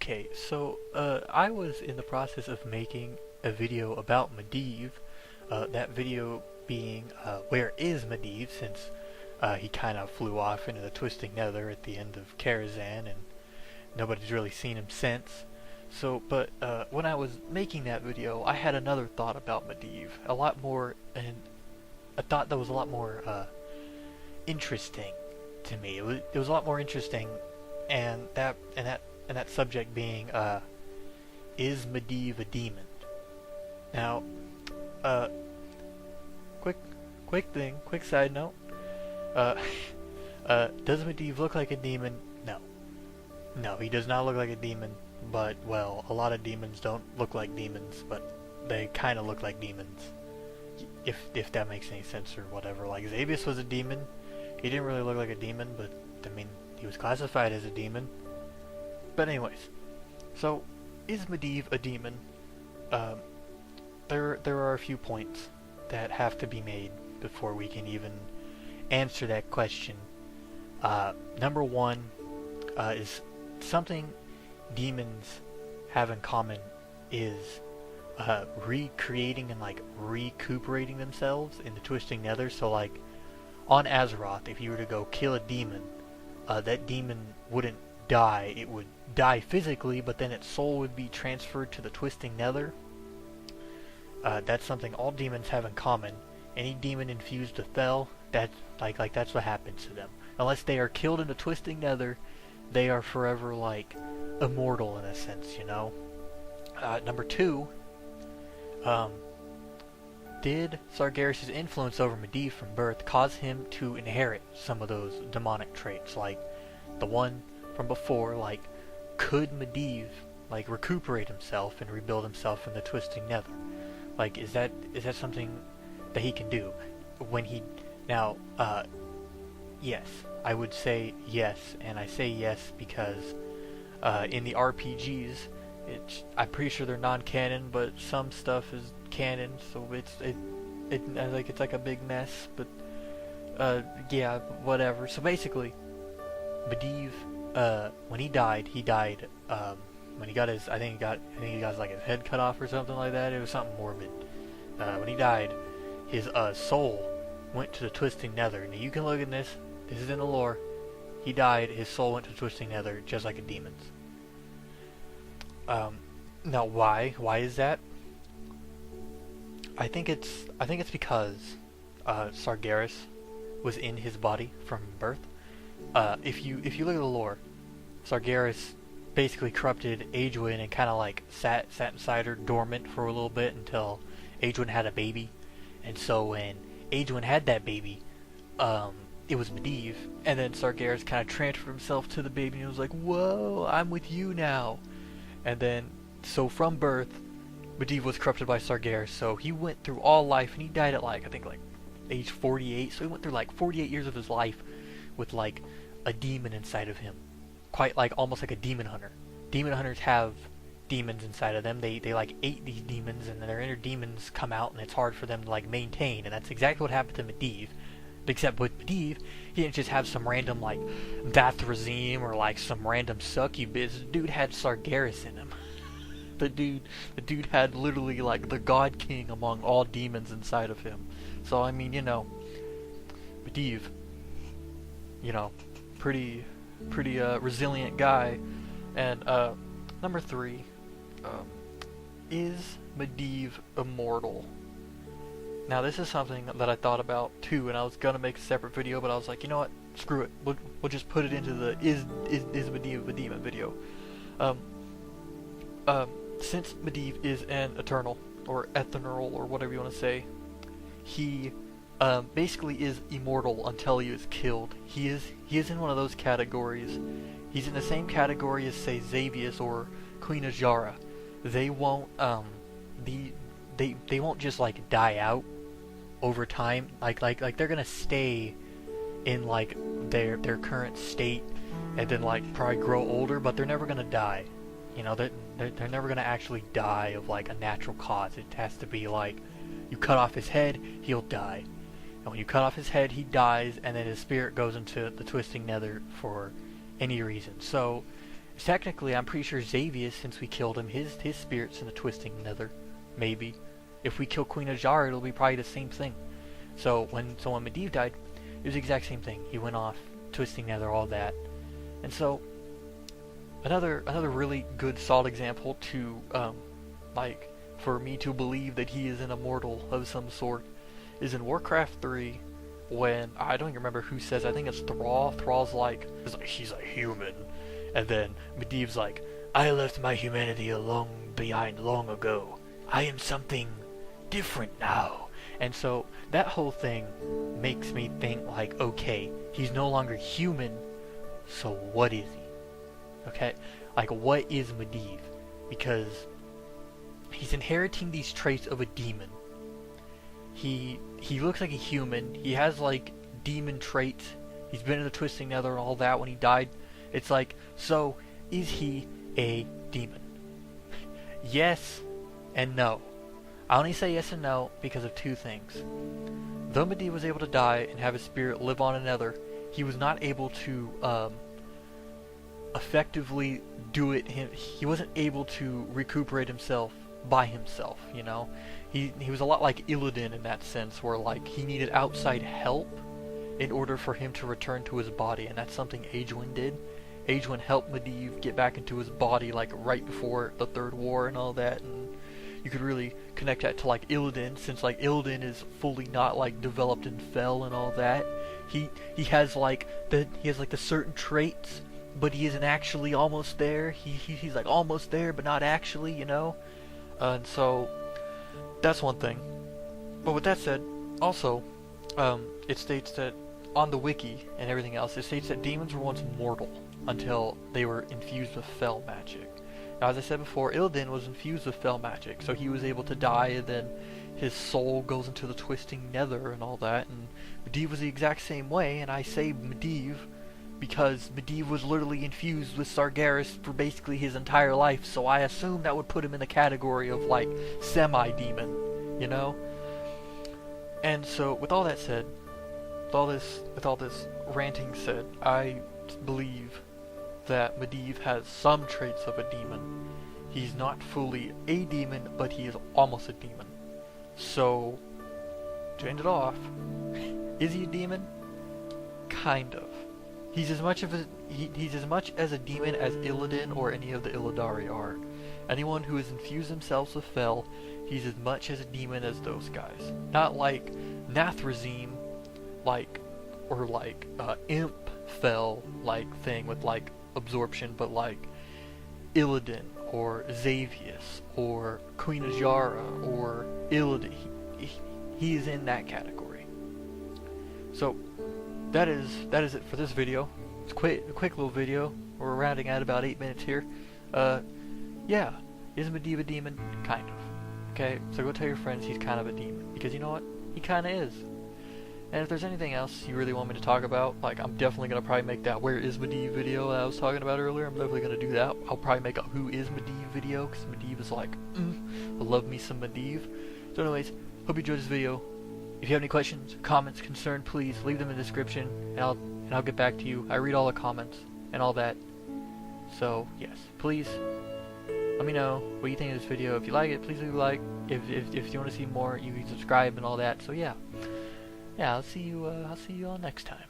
Okay, so I was in the process of making a video about Medivh. That video being where is Medivh, since he kind of flew off into the twisting nether at the end of Karazhan, and nobody's really seen him since. So, but when I was making that video, I had another thought about Medivh, a lot more, and a thought that was a lot more interesting to me. It was a lot more interesting, and that subject being, is Medivh a demon? Now, quick side note. Does Medivh look like a demon? No. No, he does not look like a demon, but, well, a lot of demons don't look like demons, but they kind of look like demons. If that makes any sense or whatever. Like, Xavius was a demon. He didn't really look like a demon, but, I mean, he was classified as a demon. But anyways, so, is Medivh a demon? There are a few points that have to be made before we can even answer that question. Number one is something demons have in common is recreating and like recuperating themselves in the twisting nether. So like on Azeroth, if you were to go kill a demon, that demon wouldn't die. It would die physically, but then its soul would be transferred to the twisting nether. That's something all demons have in common. Any demon infused with Fel, that's that's what happens to them. Unless they are killed in the twisting nether, they are forever like immortal in a sense, you know. Number two, did Sargeras' influence over Medivh from birth cause him to inherit some of those demonic traits, like the one from before? Like, could Medivh like recuperate himself and rebuild himself in the twisting nether? Like, is that something that he can do when he now? Yes, I would say yes, and I say yes because in the RPGs, I'm pretty sure they're non-canon, but some stuff is canon, so it's like a big mess. But yeah, whatever. So basically, Medivh, when he died when he got his, I think he got like his head cut off or something like that. It was something morbid. When he died, his soul went to the twisting nether. Now you can look at this. This is in the lore. He died. His soul went to the twisting nether, just like a demon's. Now why? Why is that? I think it's because Sargeras was in his body from birth. If you look at the lore, Sargeras basically corrupted Aegwynn and kind of like sat inside her dormant for a little bit until Aegwynn had a baby. And so when Aegwynn had that baby, it was Medivh, and then Sargeras kind of transferred himself to the baby and he was like, whoa, I'm with you now. And then, so from birth, Medivh was corrupted by Sargeras, so he went through all life, and he died at like, I think like age 48, so he went through like 48 years of his life with like a demon inside of him. Quite like, almost like a demon hunter. Demon hunters have demons inside of them. They like ate these demons, and their inner demons come out, and it's hard for them to like maintain, and that's exactly what happened to Medivh. Except with Medivh, he didn't just have some random like Vathrazim or like some random succubus. The dude had Sargeras in him. The dude had literally like the God King among all demons inside of him. So I mean, you know, Medivh, you know, pretty resilient guy. And number three, is Medivh immortal? Now this is something that I thought about too, and I was gonna make a separate video, but I was like, you know what? Screw it. We'll just put it into the is Medivh a demon video. Since Medivh is an eternal or ethereal or whatever you want to say, he basically is immortal until he is killed. He is in one of those categories. He's in the same category as say Xavius or Queen Azshara. They won't they won't just like die out over time. Like they're gonna stay in like their current state and then like probably grow older, but they're never gonna die. You know, they're never gonna actually die of like a natural cause. It has to be like you cut off his head, he'll die. And when you cut off his head, he dies, and then his spirit goes into the twisting nether for any reason. So technically, I'm pretty sure Xavius, since we killed him, his spirit's in the twisting nether. Maybe. If we kill Queen Ajara, it'll be probably the same thing. So when Medivh died, it was the exact same thing. He went off, twisting nether, all that. And so another really good solid example to like for me to believe that he is an immortal of some sort is in Warcraft 3 when I don't even remember who says, I think it's Thrall. Thrall's like he's a human, and then Medivh's like, I left my humanity behind long ago. I am something different now. And so that whole thing makes me think like, okay, he's no longer human, so what is he? Okay, like what is Medivh? Because he's inheriting these traits of a demon. He looks like a human. He has like demon traits. He's been in the twisting nether and all that when he died. It's like, so is he a demon? Yes and no. I only say yes and no because of two things. Though Medivh was able to die and have his spirit live on another, he was not able to effectively do it. He wasn't able to recuperate himself by himself, you know? He was a lot like Illidan in that sense, where like he needed outside help in order for him to return to his body, and that's something Aegwynn did. Aegwynn helped Medivh get back into his body like right before the Third War and all that, and you could really connect that to like Illidan, since like Illidan is fully not like developed in Fel and all that. He has like the certain traits, but he isn't actually almost there. He's like almost there, but not actually, you know. And so that's one thing. But with that said, also it states that on the wiki and everything else, it states that demons were once mortal until they were infused with Fel magic. Now, as I said before, Illidan was infused with Fel magic, so he was able to die, and then his soul goes into the twisting nether and all that, and Medivh was the exact same way, and I say Medivh because Medivh was literally infused with Sargeras for basically his entire life, so I assume that would put him in the category of, like, semi-demon, you know? And so, with all that said, with all this ranting said, I believe that Medivh has some traits of a demon. He's not fully a demon, but he is almost a demon. So, to end it off, is he a demon? Kind of. He's as much as a demon as Illidan or any of the Illidari are. Anyone who has infused themselves with Fel, he's as much as a demon as those guys. Not like Nathrazim, Imp Fel thing with like absorption, but like Illidan or Xavius or Queen Ajara or Illidan. He is in that category. So that is it for this video. It's a quick little video. We're rounding out about 8 minutes here. Yeah, is Medivh a demon? Kind of. Okay, so go tell your friends he's kind of a demon, because you know what? He kind of is. And if there's anything else you really want me to talk about, like I'm definitely going to probably make that Where is Medivh video that I was talking about earlier. I'm definitely going to do that. I'll probably make a Who is Medivh video, because Medivh is like, I love me some Medivh. So anyways, hope you enjoyed this video. If you have any questions, comments, concern, please leave them in the description, and I'll get back to you. I read all the comments and all that. So yes, please let me know what you think of this video. If you like it, please leave a like. If you want to see more, you can subscribe and all that. So yeah. Yeah, I'll see you all next time.